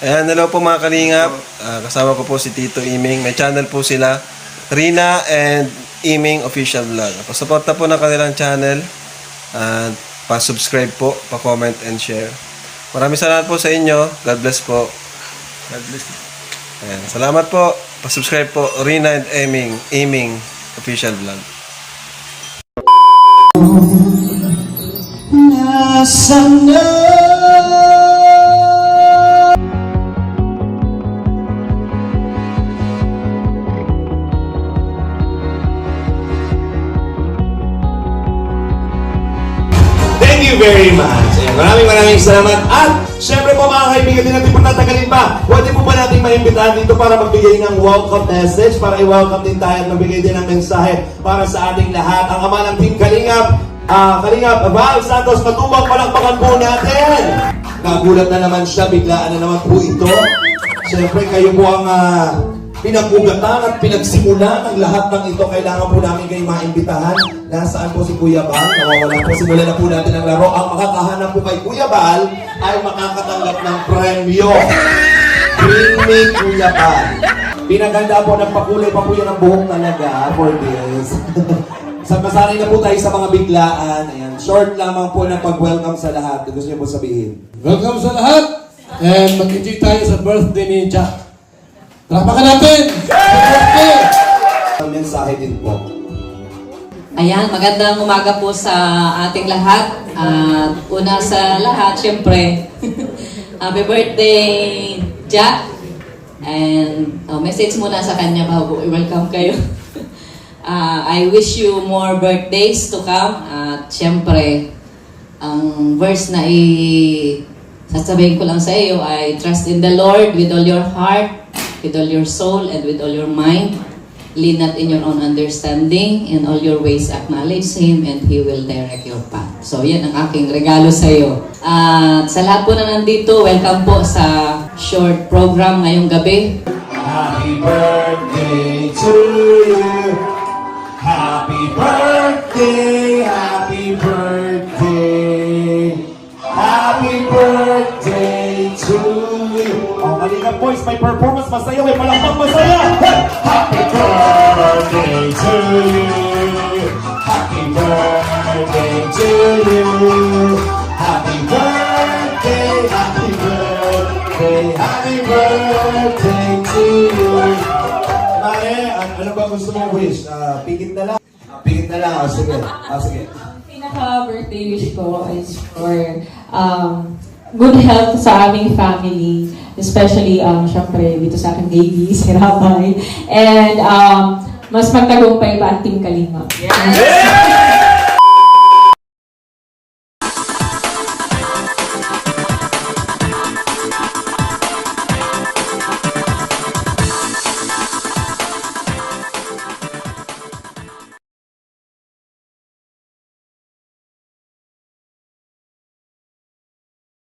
Ayan, hello po mga kalingap. Kasama ko po si Tito Iming. May channel po sila, Rina and Iming Official Vlog. Pasuporta po ng kanilang channel. At pa-subscribe po, pa-comment and share. Maraming salamat po sa inyo. God bless po. God bless. Ayan, salamat po. Pa-subscribe po, Rina and Iming Official Vlog. Nasaan Thank you very much. Ayan, maraming salamat. At syempre po mga kaibigan, din natin po tatagalin pa. Pwede po ba natin maimbitahan dito para magbigay ng welcome message, para i-welcome din tayo at magbigay din ng mensahe para sa ating lahat. Ang ama ng Team Kalingap, Kalingap Val Santos, matubang palakpakan po natin. Nagulat na naman siya, biglaan na naman po ito. Syempre kayo po ang pinagugatan at pinagsimulan ng lahat ng ito. Kailangan po namin kayo maimbitahan. Nasaan po si Kuya Bal? Nawawala po. Simulan na po natin ang laro. Ang makakahanap po kay Kuya Bal ay makakatanggap ng premyo. Bring me Kuya Bal. Pinaganda po, nagpakulay pa po yan ang buhok talaga for this. Masanay na po tayo sa mga biglaan. Ayan. Short lamang po ng pag-welcome sa lahat. Gusto niyo po sabihin? Welcome sa lahat! And mag-enjoy tayo sa birthday ni Jack. Rapakan natin! Ang mensahe din po. Ayan, magandang umaga po sa ating lahat. At una sa lahat, syempre, happy birthday, Jack. And message muna sa kanya bago i-welcome kayo. I wish you more birthdays to come. At syempre, ang verse na sasabihin ko lang sa iyo ay trust in the Lord with all your heart, with all your soul, and with all your mind. Lean not in your own understanding. In all your ways acknowledge Him and He will direct your path. So yan ang aking regalo sa iyo. At sa lahat po na nandito, welcome po sa short program ngayong gabi. Happy birthday to you. Happy birthday, happy birthday. Happy birthday to you. Oh, Kalingap Boys, may performance masaya, may palakpak masaya. Happy birthday to you. Happy birthday to you. Happy birthday, happy birthday, happy birthday to you. Mare, ano ba gusto mong wish? Pigit na lang. Pigit na lang. Sige. Sige. Pinaka-birthday wish ko is for good health sa aming family. Especially, syempre, dito sa aking baby, si Rapay. And mas magtagumpay pa ang Team Kalingap. Yes!